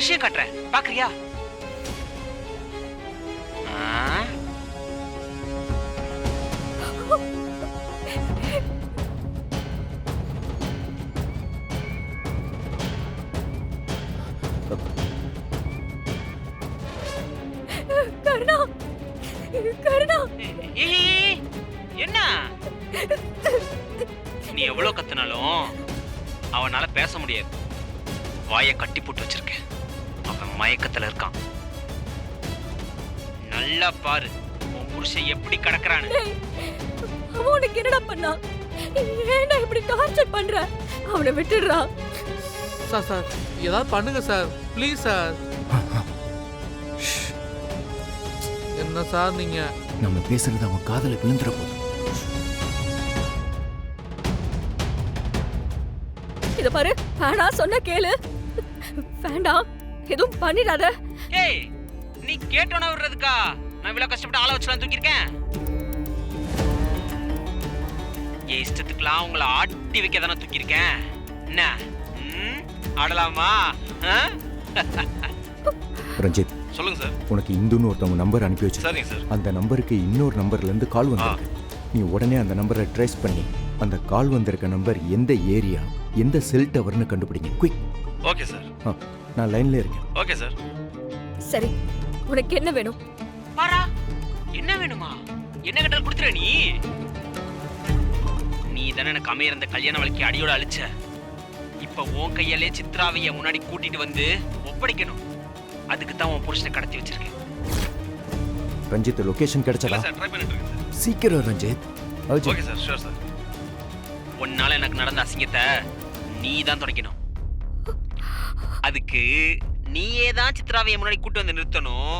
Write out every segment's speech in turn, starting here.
விஷயம் காட்டுறேன், பாக்குறியா? கருணா, கருணா, என்ன நீ எவ்வளவு கத்துனாலும் அவனால பேச முடியாது. வாயை கட்டி போட்டு வச்சிருக்கேன். அவன் மயக்கத்துல இருக்கான். நல்லா பாரு உன் புருஷன் எப்படி கிடக்குறான்னு. அவன் உனக்கு என்னடா பண்ணா? ஏன்டா இப்படி டார்ச்சர் பண்ற? அவனை விட்டுடுறா. சார் சார் ஏதாவது பண்ணுங்க சார், ப்ளீஸ் சார். என்ன சார் நீங்க? நம்ம பேசுறது அவன் காதல விழுந்துற போது. இத பாரு, வேணாம் சொன்ன கேளு. வேண்டாம், எதுவும் பண்ணிடாத. ஏய், நீ கேட்டோன விடுறதுக்கா நான் இவ்வளவு கஷ்டப்பட்டு ஆள வச்சுலாம் தூக்கியிருக்கேன்? என் இஷ்டத்துக்குலாம் உங்களை ஆட்டி வைக்க தானே தூக்கியிருக்கேன். என்ன ஆடலாமா? ரஞ்சித், சொல்லுங்க சார். உனக்கு இந்துன்னு ஒருத்தவங்க நம்பர் அனுப்பி வச்சு. சரிங்க சார். அந்த நம்பருக்கு இன்னொரு நம்பர்ல இருந்து கால் வந்திருக்கு. நீ உடனே அந்த நம்பரை ட்ரேஸ் பண்ணி அந்த கால் வந்திருக்க நம்பர் எந்த ஏரியா, எந்த செல் டவர்னு கண்டுபிடிங்க. குயிக். Okay sir. நான் லைன்ல இருக்கேன். Okay sir. சரி, உனக்கு என்ன வேணும்? பாரா, என்ன வேணுமா? என்ன கேட்டாலும் கொடுத்துற. நீ தானே எனக்கு அமைய இருந்த கல்யாண வழக்கி அடியோட அழிச்ச. இப்ப உன் கையாலே சித்ராவைய முன்னாடி கூட்டிட்டு வந்து ஒப்படைக்கணும். அதுக்கு தான் உன் புருஷனை கடத்தி வச்சிருக்கேன். ரஞ்சித், லொகேஷன் கிடைச்சதா? சார், ட்ரை பண்ணிட்டு இருக்கேன் சார். சீக்கிரம் Ranjith. Okay sir, sure sir. உன்னால எனக்கு நடந்த அசிங்கத்தை நீ தான் துடைக்கணும். அதுக்கு நீயே தான் சித்ராவைய முன்னாடி கூட்டு வந்து நிறுத்தணும்.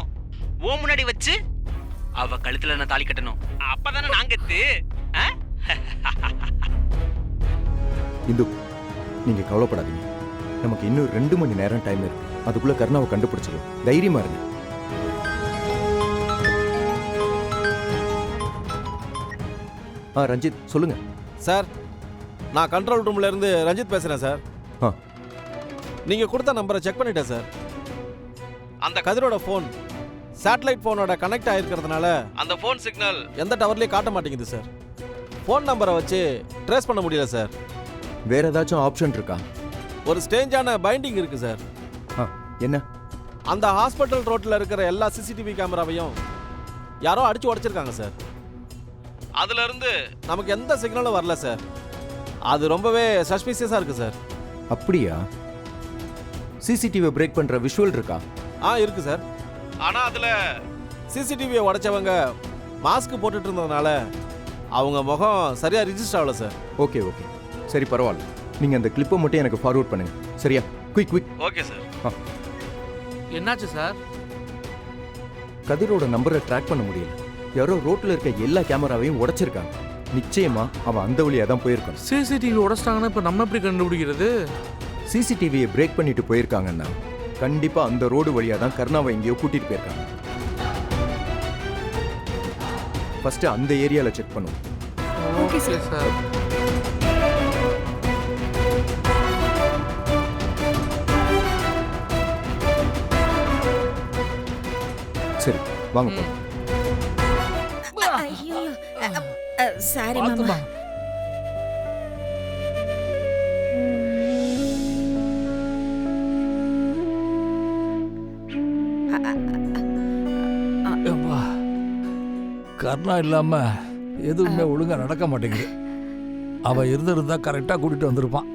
ஓ முன்னாடி வச்சு அவ கழுத்துல நான் தாலி கட்டணும். அப்பதானே நாங்க இந்து, நீங்க கவலைப்படாதீங்க. நமக்கு இன்னும் 2 மணி நேரம் டைம் இருக்கு. அதுக்குள்ள கருணாவை கண்டுபிடிச்சிடும். தைரியமா இருங்க. ரஞ்சித் சொல்லுங்க. சார், நான் கண்ட்ரோல் ரூம்ல இருந்து ரஞ்சித் பேசுறேன் சார். நீங்க கொடுத்த நம்பரை செக் பண்ணிட்டேன் சார். அந்த கதிரோட ஃபோன் சேட்டலைட் ஃபோனோட கனெக்ட் ஆயிருக்கிறதுனால அந்த ஃபோன் சிக்னல் எந்த டவர்லயும் காட்ட மாட்டேங்குது சார். ஃபோன் நம்பரை வச்சு ட்ரேஸ் பண்ண முடியல சார். வேற ஏதாச்சும் ஆப்ஷன் இருக்கா? ஒரு ஸ்டேஞ்சான பைண்டிங் இருக்கு சார். என்ன? அந்த ஹாஸ்பிட்டல் ரோட்ல இருக்கிற எல்லா சிசிடிவி கேமராவையும் யாரோ அடிச்சு உடைச்சிருக்காங்க சார். அதுல இருந்து நமக்கு எந்த சிக்னலும் வரல சார். அது ரொம்பவே சஸ்பீசியஸா இருக்கு சார். அப்படியா? சிசிடிவி பிரேக் பண்ற விஷுவல் இருக்கா? இருக்கு சார். ஆனா அதுல சிசிடிவியை உடைச்சவங்க மாஸ்க் போட்டுட்டு இருந்ததுனால அவங்க முகம் சரியா ரிஜிஸ்டர் ஆகல சார். ஓகே ஓகே, சரி பரவாயில்ல. நீங்க அந்த கிளிப்பை மட்டும் எனக்கு ஃபார்வர்ட் பண்ணுங்க. சரியா? Quick quick. Okay sir. என்னாச்சு சார்? கதிரோட நம்பரை ட்ராக் பண்ண முடியல. யாரோ ரோட்ல இருக்க எல்லா கேமராவையும் உடைச்சிருக்காங்க. நிச்சயமா அவன் அந்த வழியா தான் போயிருக்கான். சிசிடிவி உடைச்சிட்டாங்கன்னா இப்ப நம்ம எப்படி கண்டுபிடிக்கிறது? சிசிடிவியை பிரேக் பண்ணிட்டு போயிருக்காங்கன்னா கண்டிப்பா அந்த ரோடு வழியா தான் கருணாவை எங்கேயோ கூட்டிட்டு போயிருக்காங்க. ஃபர்ஸ்ட் அந்த ஏரியால செக் பண்ணுவோம். Okay sir. சரி வாங்க. ஐயோ, சாரி மாமா. கருணா இல்லாம எதுவுமே ஒழுங்கா நடக்க மாட்டேங்குது. அவ இருந்திருந்தா கரெக்டா கூட்டிட்டு வந்திருப்பான்.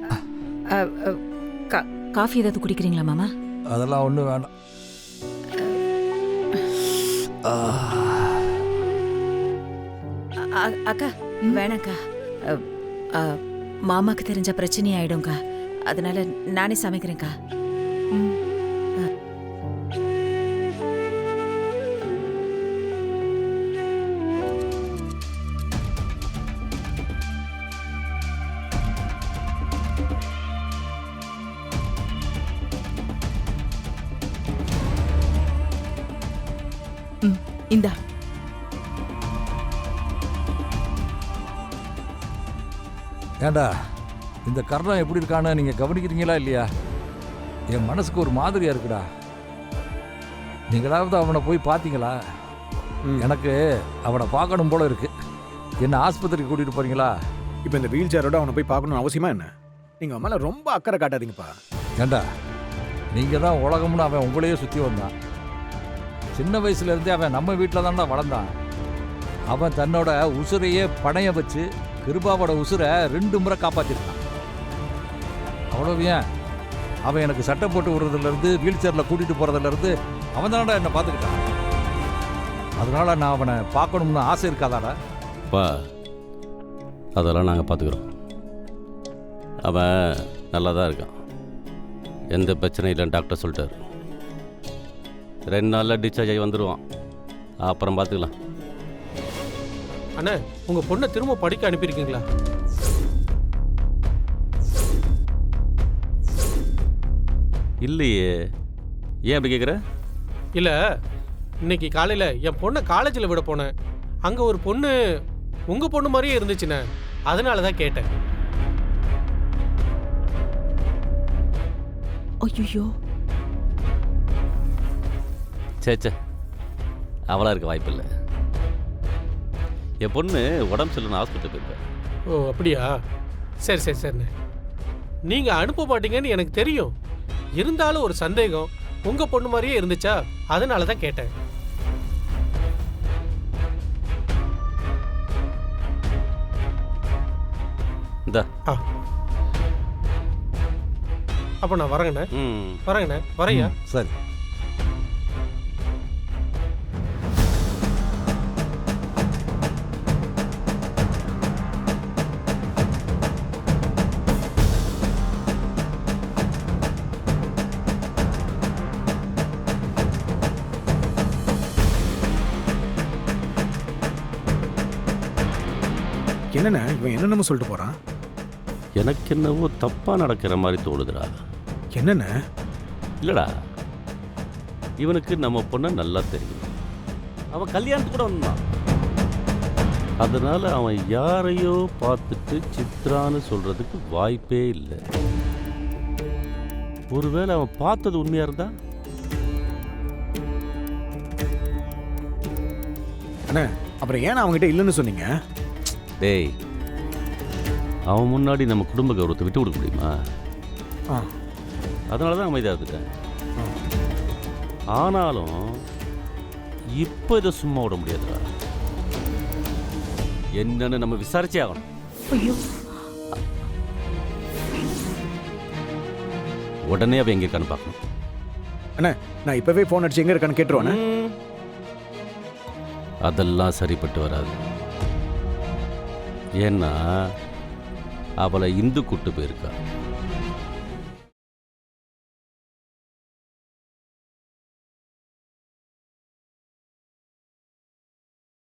காஃபி ஏதாவது குடிக்கிறீங்களா மாமா? அதெல்லாம் ஒண்ணும் வேண்டாம். அக்கா வேணாக்கா. மாமாக்கு தெரிஞ்ச பிரச்சனை ஆயிடும்க்கா. அதனால நானே சமைக்கிறேன்க்கா. இந்தா. ஏண்டா, இந்த கர்ணம் எப்படி இருக்கான்னு நீங்க கவனிக்கிறீங்களா இல்லையா? என் மனசுக்கு ஒரு மாதிரியா இருக்குடா. நீங்களாவது அவனை போய் பார்த்தீங்களா? எனக்கு அவனை பார்க்கணும் போல இருக்கு. என்ன ஆஸ்பத்திரிக்கு கூட்டிகிட்டு போறீங்களா? இப்போ இந்த வீல் சேரோட அவனை போய் பார்க்கணும்னு அவசியமா என்ன? நீங்கள் அவன் மேலே ரொம்ப அக்கறை காட்டாதீங்கப்பா. ஏண்டா, நீங்கள் தான் உலகம்னு அவன் உங்களையே சுற்றி வந்தான். சின்ன வயசுலேருந்தே அவன் நம்ம வீட்டில் தான்டா வளர்ந்தான். அவன் தன்னோட உசுரையே பணைய வச்சு கிருபாவோட உசுரை 2 முறை காப்பாற்றிருக்கான். அவ்வளவு ஏன், அவன் எனக்கு சட்டை போட்டு விடுறதுலேருந்து வீல் சேரில் கூட்டிகிட்டு போகிறதுலேருந்து அவன் தானடா என்னை பார்த்துக்கிட்டான். அதனால நான் அவனை பார்க்கணும்னு ஆசை இருக்காதாடா? அப்பா, அதெல்லாம் நாங்கள் பார்த்துக்குறோம். அவன் நல்லா தான் இருக்கான், எந்த பிரச்சனையும் இல்லைன்னு டாக்டர் சொல்லிட்டார். 2 நாளில் டிஸ்சார்ஜ் ஆகி வந்துடுவான். அப்புறம் பார்த்துக்கலாம். அண்ணா, உங்க பொண்ணை திரும்ப படிக்க அனுப்பியிருக்கீங்களா? இல்லையே, ஏன் அப்படி கேட்குற? இல்ல, இன்னைக்கு காலையில என் பொண்ணை காலேஜில் விட போனேன். அங்க ஒரு பொண்ணு உங்க பொண்ணு மாதிரியே இருந்துச்சுண்ணே, அதனால தான் கேட்டேன். ஐயோ, சே, அவளாக இருக்க வாய்ப்பு இல்லை. என் பொண்ணு உடம்பு சரியில்லைன்னு ஹாஸ்பிட்டல் போயிருக்கேன். ஓ அப்படியா? சரி சரிண்ணே. நீங்க அனுப்ப மாட்டீங்கன்னு எனக்கு தெரியும். இருந்தாலும் ஒரு சந்தேகம், உங்க பொண்ணு மாதிரியே இருந்துச்சா, அதனால தான் கேட்டேன். இந்தா. அப்ப நான் வரேங்கண்ணே. வரேங்கண்ணே. வரையா? சரி. என்னண்ணே இவன் என்னென்னமோ சொல்லிட்டு போகிறான்? எனக்கு என்னவோ தப்பாக நடக்கிற மாதிரி தோணுதுடா. என்னண்ணே? இல்லைடா, இவனுக்கு நம்ம பொண்ணை நல்லா தெரியும். அவன் கல்யாணத்துக்கு கூட வந்தான். அதனால அவன் யாரையோ பார்த்துட்டு சித்ரான்னு சொல்றதுக்கு வாய்ப்பே இல்லை. ஒருவேளை அவன் பார்த்தது உண்மையா இருந்தா? அண்ணே, அப்புறம் ஏன் அவங்ககிட்ட இல்லைன்னு சொன்னீங்க? டேய், அவன் முன்னாடி நம்ம குடும்ப கௌரவத்தை விட்டு கொடுக்க முடியுமா? அதனால தான் அமைதியாக இருந்துட்டேன். ஆனாலும் இப்போ இதை சும்மா விட முடியாதுடா. என்னன்னு நம்ம விசாரிச்சே ஆகணும். ஐயோ, உடனே அவன் எங்க இருக்கான்னு பார்க்கணும். அண்ணே, நான் இப்போவே ஃபோன் அடிச்சு எங்கே இருக்கான்னு கேட்டுருவானே. அதெல்லாம் சரிப்பட்டு வராது. ஏன்னா அவளை இந்து கூட்டு போயிருக்கா.